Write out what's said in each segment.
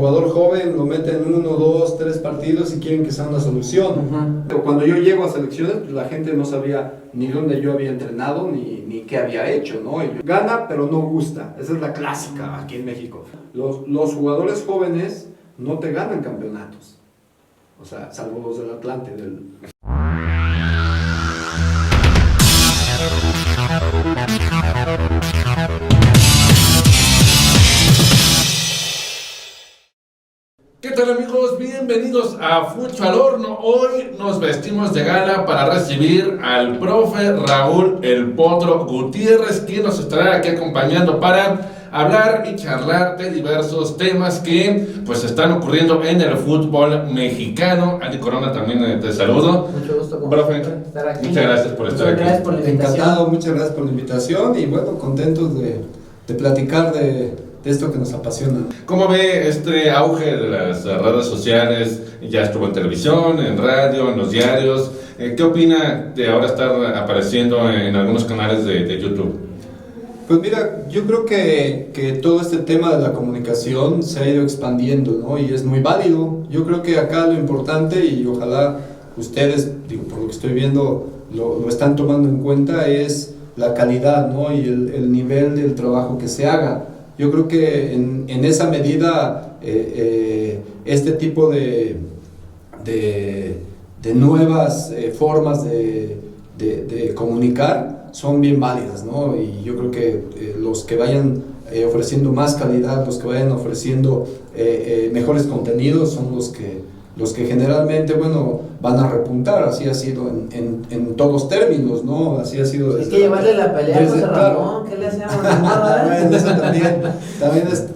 jugador joven lo meten en 1, 2, 3 partidos y quieren que sea una solución. Pero cuando yo llego a selecciones, pues la gente no sabía ni dónde yo había entrenado ni qué había hecho, ¿no? Y gana, pero no gusta. Esa es la clásica aquí en México. Los jugadores jóvenes no te ganan campeonatos. O sea, salvo los del Atlante. ¿Qué tal, amigos? Bienvenidos a Fucho al Horno. Hoy nos vestimos de gala para recibir al profe Raúl El Potro Gutiérrez, quien nos estará aquí acompañando para hablar y charlar de diversos temas que pues están ocurriendo en el fútbol mexicano. Andy Corona, también te saludo. Mucho gusto, profe, estar aquí. Muchas gracias por estar aquí. Gracias por la invitación. Encantado, muchas gracias por la invitación y bueno, contentos de platicar de esto que nos apasiona. ¿Cómo ve este auge de las redes sociales? Ya estuvo en televisión, en radio, en los diarios. ¿Qué opina de ahora estar apareciendo en algunos canales de YouTube? Pues mira, yo creo que todo este tema de la comunicación se ha ido expandiendo, ¿no? Y es muy válido. Yo creo que acá lo importante, y ojalá ustedes, por lo que estoy viendo, lo están tomando en cuenta, es la calidad, ¿no? Y el nivel del trabajo que se haga. Yo creo que en esa medida este tipo de nuevas formas de comunicar son bien válidas, ¿no? Y yo creo que los que vayan ofreciendo más calidad, los que vayan ofreciendo mejores contenidos son los que generalmente, bueno, van a repuntar. Así ha sido en todos términos, ¿no? Así ha sido. Es que llevarle la pelea a José Ramón, claro. ¿Qué le hacemos? Bueno, eso también es,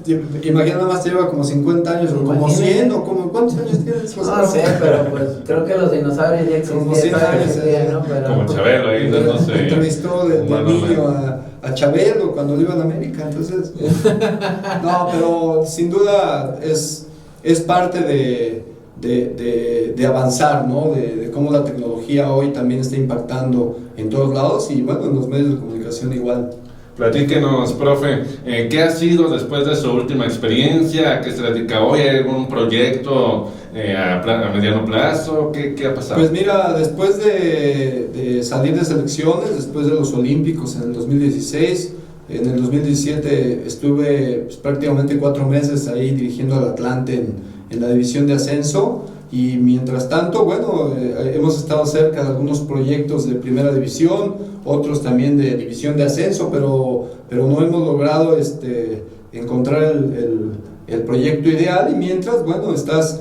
imagina, nada más te lleva como 50 años, o como 100, o como, ¿cuántos años tienes, José Ramón? No sé, pero pues creo que los dinosaurios ya Como 100 existían, años, ¿no? Pero, Como Chabelo ahí, no sé. Entrevistó de niño a Chabelo cuando iba a la América, entonces. No, pero sin duda es parte de avanzar, ¿no? De cómo la tecnología hoy también está impactando en todos lados y bueno, en los medios de comunicación igual. Platíquenos, profe, ¿qué ha sido después de su última experiencia? ¿A qué se dedica hoy? ¿Hay algún proyecto a mediano plazo? ¿Qué ha pasado? Pues mira, después de salir de selecciones, después de los Olímpicos en el 2016, en el 2017 estuve pues, prácticamente 4 meses ahí dirigiendo al Atlante en la división de ascenso, y mientras tanto, bueno, hemos estado cerca de algunos proyectos de primera división, otros también de división de ascenso, pero no hemos logrado encontrar el proyecto ideal. Y mientras, bueno, estás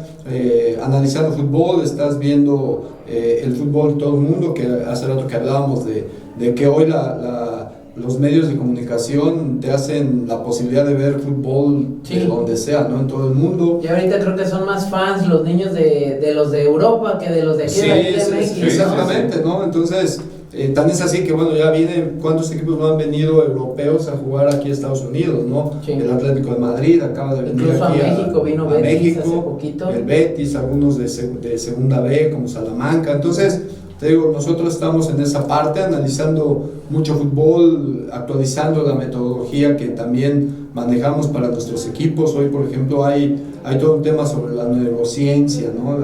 analizando fútbol, estás viendo el fútbol de todo el mundo, que hace rato que hablábamos de que hoy los medios de comunicación te hacen la posibilidad de ver fútbol de donde sea, ¿no? En todo el mundo. Y ahorita creo que son más fans los niños de los de Europa que de los de aquí de México. Sí, exactamente, ¿no? Entonces, tan es así que, bueno, ya vienen, ¿cuántos equipos no han venido europeos a jugar aquí a Estados Unidos, ¿no? Sí. El Atlético de Madrid acaba de venir incluso aquí a México, vino a Betis México, hace poquito. El Betis, algunos de segunda B, como Salamanca. Entonces, te digo, nosotros estamos en esa parte, analizando mucho fútbol, actualizando la metodología que también manejamos para nuestros equipos. Hoy, por ejemplo, hay todo un tema sobre la neurociencia, ¿no?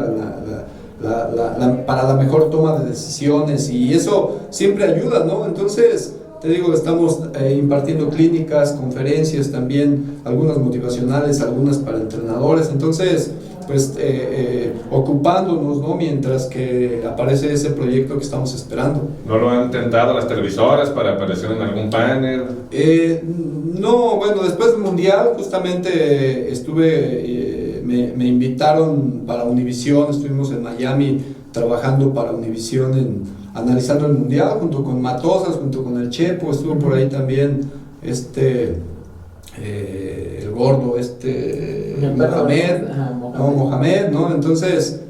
Para la mejor toma de decisiones, y eso siempre ayuda, ¿no? Entonces, te digo, estamos impartiendo clínicas, conferencias también, algunas motivacionales, algunas para entrenadores. Entonces, pues ocupándonos, ¿no? Mientras que aparece ese proyecto que estamos esperando. ¿No lo han intentado las televisoras para aparecer en algún panel? No, bueno, después del Mundial justamente me invitaron para Univisión, estuvimos en Miami trabajando para Univisión analizando el Mundial junto con Matosas, junto con el Chepo, estuvo por ahí también el gordo, Mohamed, ¿no? Entonces,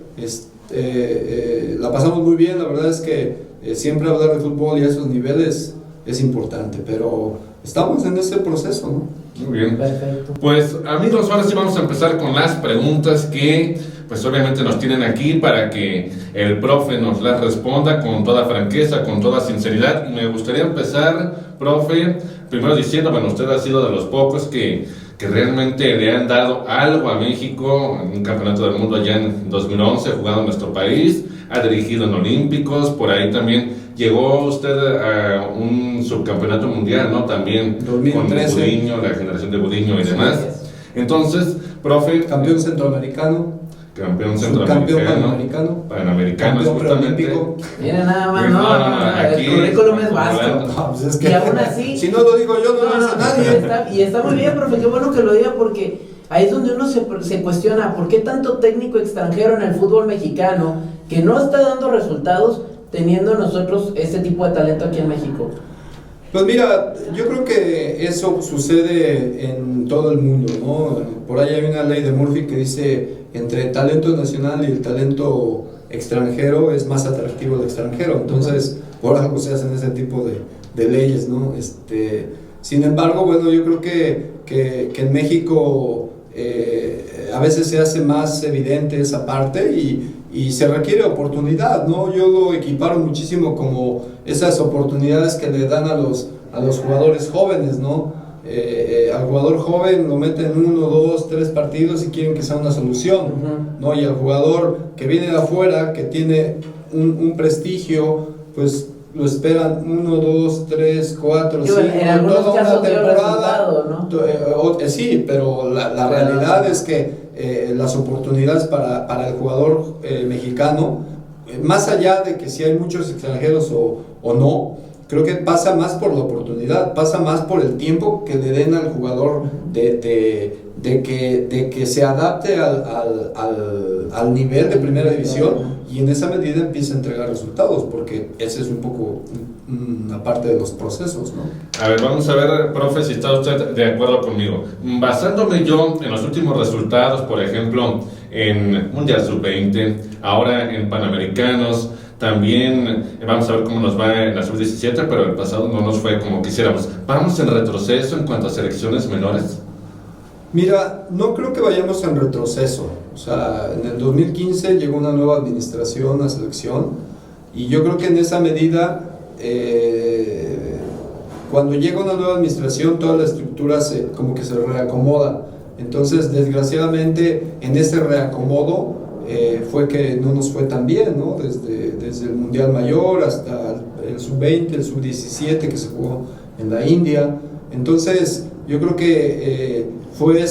la pasamos muy bien. La verdad es que siempre hablar de fútbol y a esos niveles es importante, pero estamos en ese proceso, ¿no? Muy bien. Perfecto. Pues, amigos, ahora sí vamos a empezar con las preguntas que, pues, obviamente nos tienen aquí para que el profe nos las responda con toda franqueza, con toda sinceridad. Y me gustaría empezar, profe, primero diciendo, bueno, usted ha sido de los pocos que que realmente le han dado algo a México en un campeonato del mundo allá en 2011, jugado en nuestro país, ha dirigido en Olímpicos, por ahí también llegó usted a un subcampeonato mundial, ¿no? También 2013. Con Budiño, la generación de Budiño y demás. Entonces, profe... Campeón centroamericano. Campeón centroamericano, panamericano, campeón justamente. preolímpico. Mira, nada más, aquí, el currículum es vasto. No, pues es que, y aún así, si no lo digo yo, no lo dice nadie. y está muy bien, profe, qué bueno que lo diga, porque ahí es donde uno se cuestiona por qué tanto técnico extranjero en el fútbol mexicano que no está dando resultados teniendo nosotros este tipo de talento aquí en México. Pues mira, yo creo que eso sucede en todo el mundo, ¿no? Por ahí hay una ley de Murphy que dice entre el talento nacional y el talento extranjero es más atractivo el extranjero, entonces por algo se hacen ese tipo de leyes, ¿no? Sin embargo, bueno, yo creo que en México a veces se hace más evidente esa parte y se requiere oportunidad, ¿no? Yo lo equiparo muchísimo como esas oportunidades que le dan a los jugadores jóvenes, ¿no? Al jugador joven lo meten 1, 2, 3 partidos y quieren que sea una solución, ¿no? Y al jugador que viene de afuera, que tiene un prestigio, pues lo esperan 1, 2, 3, 4, 5, en algunos toda casos una temporada, ¿no? Sí, pero la realidad es que las oportunidades para el jugador mexicano, más allá de que si hay muchos extranjeros o no, creo que pasa más por la oportunidad, pasa más por el tiempo que le den al jugador de que se adapte al nivel de primera división y en esa medida empieza a entregar resultados, porque ese es un poco una parte de los procesos, ¿no? A ver, vamos a ver, profe, si está usted de acuerdo conmigo. Basándome yo en los últimos resultados, por ejemplo, en Mundial Sub-20, ahora en Panamericanos, también vamos a ver cómo nos va en la Sub-17, pero el pasado no nos fue como quisiéramos. ¿Vamos en retroceso en cuanto a selecciones menores? Mira, no creo que vayamos en retroceso. O sea, en el 2015 llegó una nueva administración a selección y yo creo que en esa medida, cuando llega una nueva administración, toda la estructura como que se reacomoda. Entonces, desgraciadamente, en ese reacomodo fue que no nos fue tan bien, ¿no? Desde el Mundial Mayor hasta el Sub-20, el Sub-17 que se jugó en la India. Entonces, yo creo que fue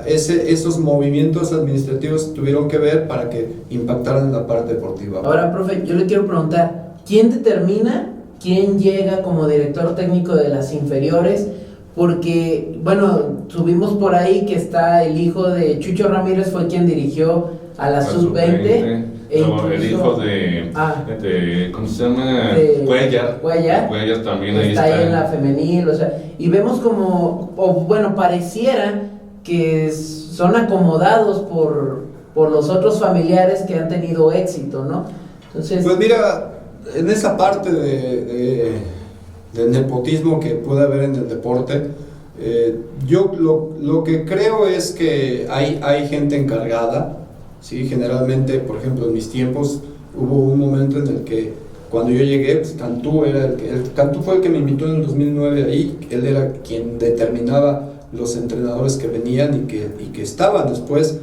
esos movimientos administrativos tuvieron que ver para que impactaran en la parte deportiva. Ahora, profe, yo le quiero preguntar, ¿quién determina quién llega como director técnico de las inferiores? Porque, bueno, subimos por ahí que está el hijo de Chucho Ramírez, fue quien dirigió a la Sub-20. No, el hijo de ¿cómo se llama? Cuellar. Cuellar también ahí está. Ahí en la femenil, o sea, y vemos como, bueno, pareciera que son acomodados por los otros familiares que han tenido éxito, ¿no? Entonces, pues mira, en esa parte del nepotismo que puede haber en el deporte, yo lo que creo es que hay gente encargada, ¿sí? Generalmente, por ejemplo, en mis tiempos hubo un momento en el que cuando yo llegué, pues Cantú Cantú fue el que me invitó en el 2009 ahí, él era quien determinaba los entrenadores que venían y que estaban. Después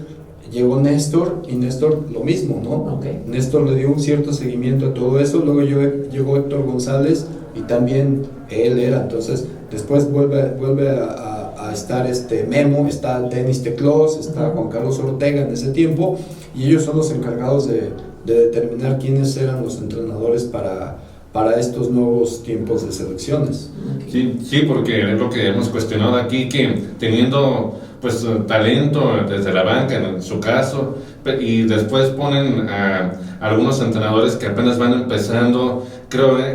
llegó Néstor y Néstor lo mismo, ¿no? Okay. Néstor le dio un cierto seguimiento a todo eso, luego llegó Héctor González y también él era, entonces después vuelve a estar Memo, está Denis Teclós, está Juan Carlos Ortega en ese tiempo, y ellos son los encargados de determinar quiénes eran los entrenadores para estos nuevos tiempos de selecciones. Sí, porque es lo que hemos cuestionado aquí, que teniendo pues talento desde la banca en su caso, y después ponen a algunos entrenadores que apenas van empezando.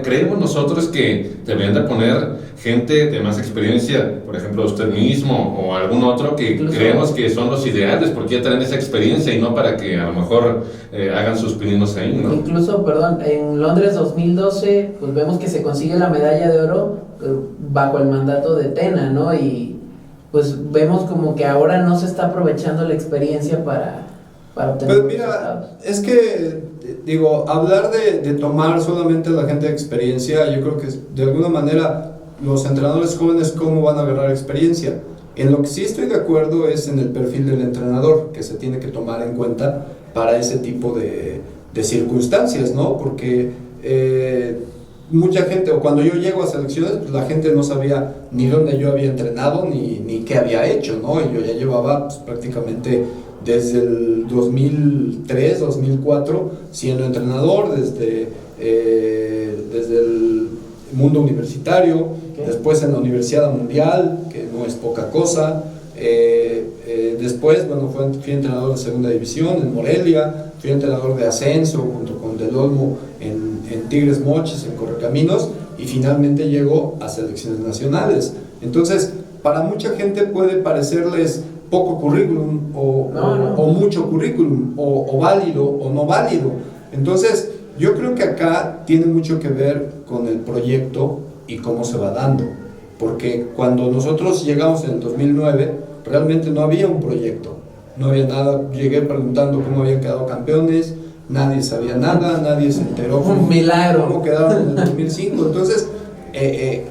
Creemos nosotros que deberían de poner gente de más experiencia, por ejemplo usted mismo o algún otro que incluso creemos que son los ideales, porque ya traen esa experiencia y no para que a lo mejor hagan sus pininos ahí, ¿no? Incluso, perdón, en Londres 2012 pues vemos que se consigue la medalla de oro bajo el mandato de Tena, ¿no? Y pues vemos como que ahora no se está aprovechando la experiencia para obtener pues mira, resultados. Es que, digo, hablar de tomar solamente la gente de experiencia, yo creo que de alguna manera los entrenadores jóvenes, ¿cómo van a agarrar experiencia? En lo que sí estoy de acuerdo es en el perfil del entrenador, que se tiene que tomar en cuenta para ese tipo de circunstancias, ¿no? Porque mucha gente, o cuando yo llego a selecciones, pues la gente no sabía ni dónde yo había entrenado, ni qué había hecho, ¿no? Y yo ya llevaba pues, prácticamente desde el 2003, 2004, siendo entrenador, desde el mundo universitario, después en la Universidad Mundial, que no es poca cosa, después, bueno, fui entrenador de segunda división en Morelia, fui entrenador de ascenso junto con Del Olmo en Tigres Mochis, en Correcaminos, y finalmente llegó a selecciones nacionales. Entonces, para mucha gente puede parecerles poco currículum o mucho currículum, o válido o no válido. Entonces, yo creo que acá tiene mucho que ver con el proyecto y cómo se va dando, porque cuando nosotros llegamos en el 2009, realmente no había un proyecto, no había nada. Llegué preguntando cómo habían quedado campeones, nadie sabía nada, nadie se enteró un milagro cómo quedaron en el 2005. Entonces,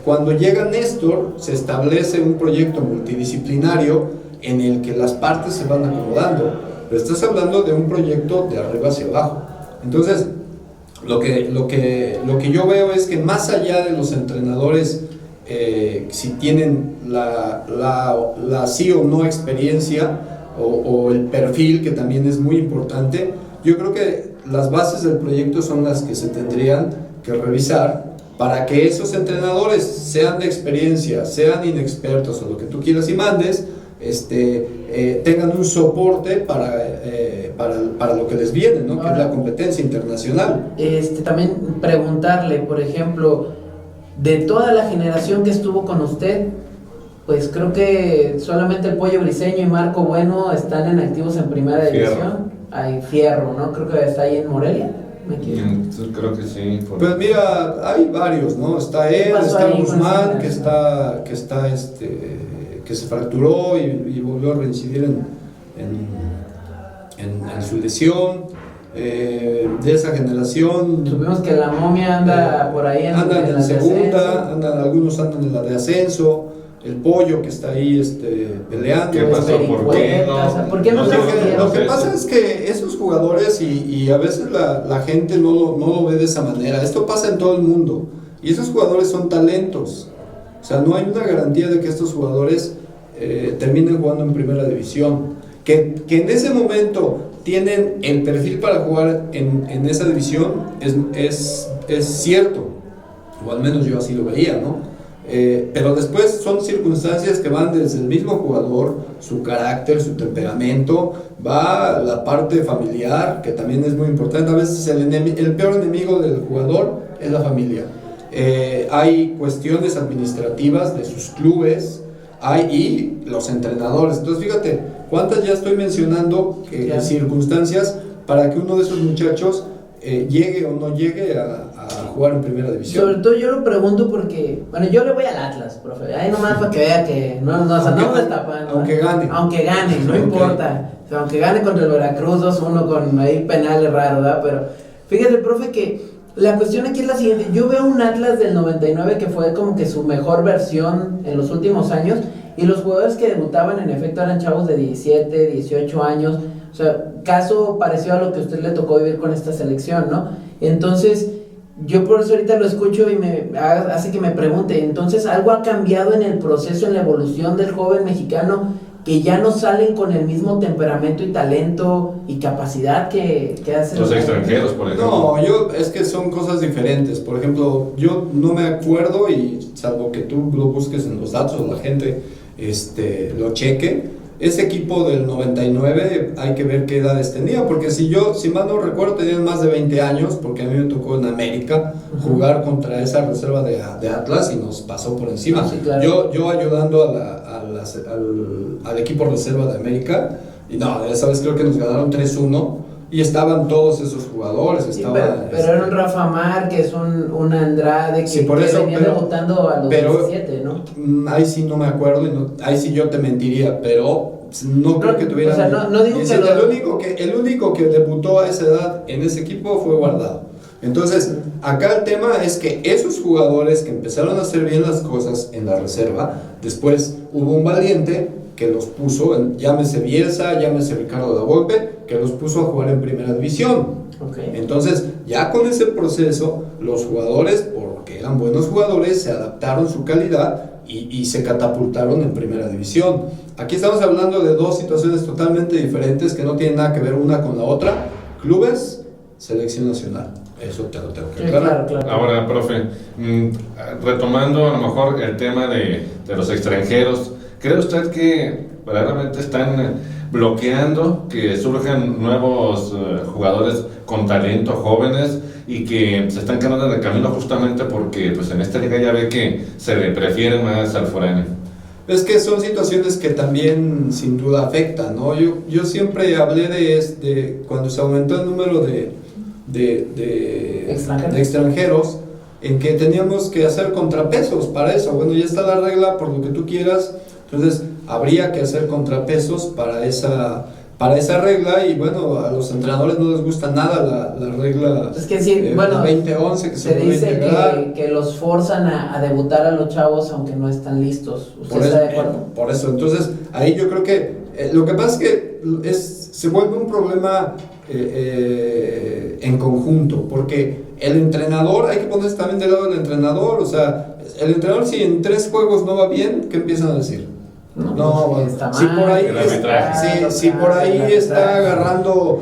cuando llega Néstor, se establece un proyecto multidisciplinario en el que las partes se van acomodando, pero estás hablando de un proyecto de arriba hacia abajo. Entonces, lo que yo veo es que más allá de los entrenadores, si tienen la sí o no experiencia o el perfil, que también es muy importante, yo creo que las bases del proyecto son las que se tendrían que revisar para que esos entrenadores, sean de experiencia, sean inexpertos o lo que tú quieras y mandes, tengan un soporte para lo que les viene, ¿no? Que es la competencia internacional. También preguntarle, por ejemplo, de toda la generación que estuvo con usted, pues creo que solamente el Pollo Briseño y Marco Bueno están en activos en primera división. Hay Fierro, ¿no? Creo que está ahí en Morelia. Creo que sí. Pues mira, hay varios, ¿no? Está él, está Guzmán, que se fracturó y volvió a reincidir en su lesión. De esa generación, supimos que la momia anda por ahí andan en segunda, algunos andan en la de ascenso. El Pollo, que está ahí peleando. ¿Qué pasó? ¿Por qué no? ¿Por qué no Lo que pasa es que esos jugadores, y a veces la gente no lo ve de esa manera. Esto pasa en todo el mundo, y esos jugadores son talentos. O sea, no hay una garantía de que estos jugadores terminen jugando en primera división. Que en ese momento tienen el perfil para jugar en esa división es cierto, o al menos yo así lo veía, ¿no? Pero después son circunstancias que van desde el mismo jugador, su carácter, su temperamento, va la parte familiar, que también es muy importante. A veces el peor enemigo del jugador es la familia. Hay cuestiones administrativas de sus clubes, y los entrenadores. Entonces fíjate, cuántas ya estoy mencionando circunstancias para que uno de esos muchachos llegue o no llegue a jugar en primera división. Sobre todo yo lo pregunto porque, bueno, yo le voy al Atlas, profe, ahí nomás para que vea que no me tapando. Aunque gane, no importa. O sea, aunque gane contra el Veracruz 2-1 con ahí penales raros, ¿verdad? Pero fíjate, profe, que la cuestión aquí es la siguiente. Yo veo un Atlas del 99 que fue como que su mejor versión en los últimos años, y los jugadores que debutaban en efecto eran chavos de 17, 18 años. O sea, caso parecido a lo que a usted le tocó vivir con esta selección, ¿no? Entonces, yo por eso ahorita lo escucho y me hace que me pregunte, entonces, ¿algo ha cambiado en el proceso, en la evolución del joven mexicano, que ya no salen con el mismo temperamento y talento y capacidad que hacen los extranjeros, por ejemplo? No, es que son cosas diferentes. Por ejemplo, yo no me acuerdo, y salvo que tú lo busques en los datos o la gente lo cheque, ese equipo del 99 hay que ver qué edades tenía, porque si mal no recuerdo, tenían más de 20 años, porque a mí me tocó en América jugar contra esa reserva de Atlas y nos pasó por encima. Sí, claro. Yo ayudando al equipo reserva de América, y no, esa vez creo que nos ganaron 3-1, y estaban todos esos jugadores. Sí, pero era un Rafa Márquez, un Andrade, que venía debutando a los 17, ¿no? Ahí sí no me acuerdo, ahí sí yo te mentiría, pero no creo que tuvieran. O sea, no digo que el único que debutó a esa edad en ese equipo fue Guardado. Entonces, acá el tema es que esos jugadores que empezaron a hacer bien las cosas en la reserva, después hubo un valiente que los puso, llámese Bielsa, llámese Ricardo Lavolpe, que los puso a jugar en primera división. Okay. Entonces, ya con ese proceso, los jugadores, porque eran buenos jugadores, se adaptaron su calidad y se catapultaron en primera división. Aquí estamos hablando de dos situaciones totalmente diferentes que no tienen nada que ver una con la otra: clubes, selección nacional. Eso te lo tengo que aclarar. Claro. Ahora, profe, retomando a lo mejor el tema de los extranjeros, ¿cree usted que verdaderamente están bloqueando que surjan nuevos jugadores con talento, jóvenes, y que se están quedando en el camino justamente porque pues en esta liga ya ve que se le prefiere más al foráneo? Es que son situaciones que también sin duda afectan, ¿no? Yo siempre hablé de cuando se aumentó el número de extranjeros, en que teníamos que hacer contrapesos para eso. Bueno, ya está la regla por lo que tú quieras, entonces habría que hacer contrapesos para esa regla, y bueno, a los entrenadores no les gusta nada la regla. Es que sí, bueno, 2011 que se dice que los forzan a debutar a los chavos aunque no están listos. ¿Usted está de acuerdo? Por eso, entonces ahí yo creo que lo que pasa es que se vuelve un problema en conjunto, porque el entrenador, hay que ponerse también del lado del entrenador. O sea, el entrenador, si en 3 juegos no va bien, ¿qué empiezan a decir? No, está si por ahí mal, si por ahí está agarrando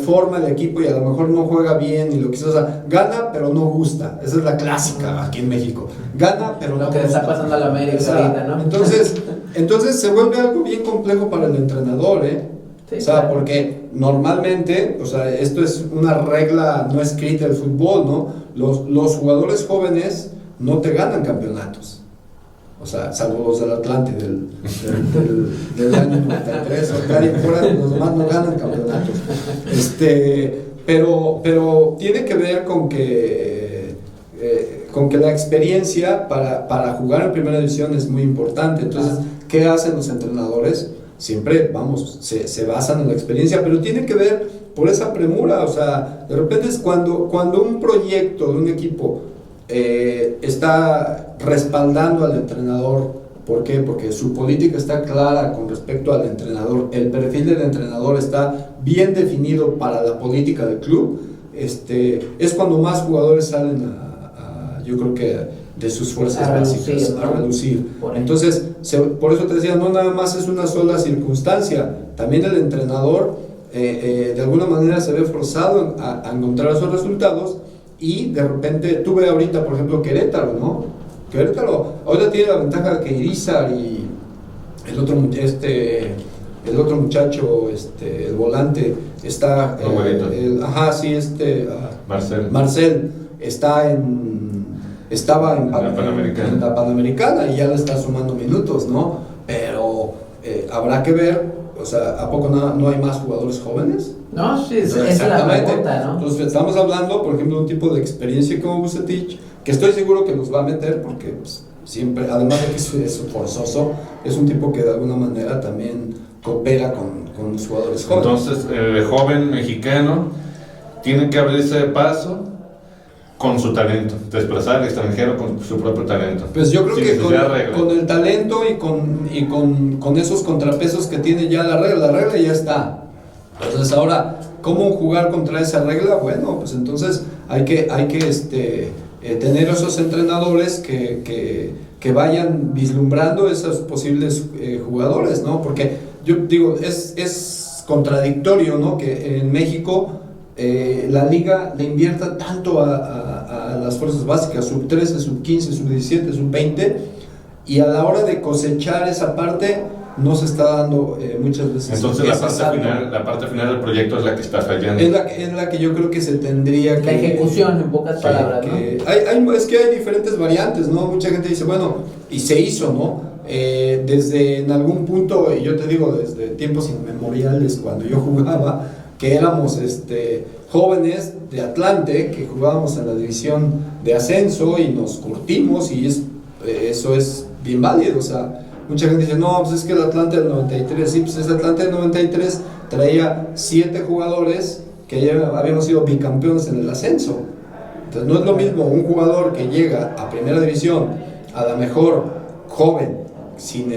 forma el equipo y a lo mejor no juega bien y lo que sea, o sea, gana pero no gusta. Esa es la clásica aquí en México. Gana pero no gusta. Lo que le está pasando a la América ahorita, ¿no? Entonces se vuelve algo bien complejo para el entrenador, Sí, o sea, porque normalmente, o sea, esto es una regla no escrita del fútbol, ¿no? Los jugadores jóvenes no te ganan campeonatos. O sea, salvo los del Atlante del año 93, o nadie fuera, los demás no ganan campeonatos. Pero tiene que ver con que la experiencia para jugar en primera división es muy importante. Entonces, ¿qué hacen los entrenadores? Siempre, se basan en la experiencia, pero tiene que ver por esa premura. O sea, de repente es cuando un proyecto de un equipo está respaldando al entrenador. ¿Por qué? Porque su política está clara con respecto al entrenador, el perfil del entrenador está bien definido para la política del club. Es cuando más jugadores salen yo creo que de sus fuerzas básicas a reducir. Entonces, por eso te decía, no nada más es una sola circunstancia, también el entrenador de alguna manera se ve forzado a encontrar esos resultados. Y de repente, tuve ahorita, por ejemplo, Querétaro, ¿no? Querétaro ahora tiene la ventaja de que Irizar y el otro muchacho, el volante, está... Marcel estaba en la Panamericana y ya le está sumando minutos, ¿no? Pero habrá que ver, o sea, ¿a poco no hay más jugadores jóvenes? No, sí, esa es la pregunta, ¿no? Entonces estamos hablando, por ejemplo, de un tipo de experiencia como Vucetich, que estoy seguro que nos va a meter, porque pues, siempre, además de que es forzoso, es un tipo que de alguna manera también coopera con los jugadores jóvenes. Entonces, el joven mexicano tiene que abrirse paso con su talento, desplazar al extranjero con su propio talento. Pues yo creo que con el talento y con esos contrapesos que tiene ya la regla ya está. Entonces ahora, ¿cómo jugar contra esa regla? Bueno, pues entonces hay que tener esos entrenadores que vayan vislumbrando esos posibles jugadores, ¿no? Porque yo digo, es contradictorio, ¿no? Que en México la liga le invierta tanto a las fuerzas básicas, sub 13, sub 15, sub 17, sub 20, y a la hora de cosechar esa parte no se está dando muchas veces. Entonces la parte final del proyecto es la que está fallando. Es la que yo creo que se tendría que... La ejecución, en pocas palabras, ¿no? Es que hay diferentes variantes, ¿no? Mucha gente dice, bueno, y se hizo, ¿no? Desde en algún punto, y yo te digo, desde tiempos inmemoriales, cuando yo jugaba, que éramos jóvenes de Atlante, que jugábamos en la división de ascenso y nos curtimos, y eso es bien válido. O sea, mucha gente dice, no, pues es que el Atlante del 93, sí, pues ese Atlante del 93 traía 7 jugadores que ya habíamos sido bicampeones en el ascenso. Entonces no es lo mismo un jugador que llega a primera división, a lo mejor joven, sin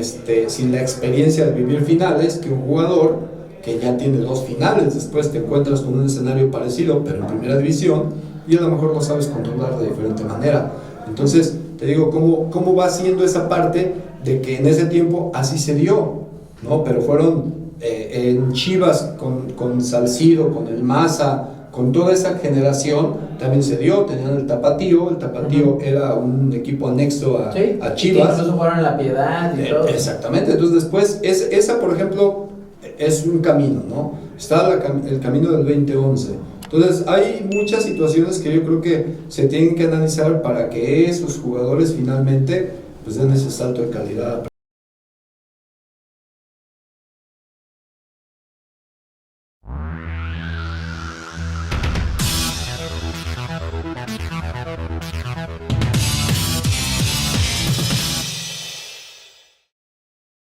la experiencia de vivir finales, que un jugador que ya tiene 2 finales. Después te encuentras con un escenario parecido, pero en primera división, y a lo mejor lo sabes controlar de diferente manera. Entonces, te digo, ¿cómo va siendo esa parte de que en ese tiempo así se dio, ¿no? Pero fueron en Chivas con Salcido, con el Maza, con toda esa generación, también se dio. Tenían el Tapatío era un equipo anexo a Chivas. Que incluso fueron La Piedad y todo. Exactamente, entonces después, esa por ejemplo, es un camino, ¿no? Está el camino del 2011. Entonces hay muchas situaciones que yo creo que se tienen que analizar para que esos jugadores finalmente pues den ese salto de calidad.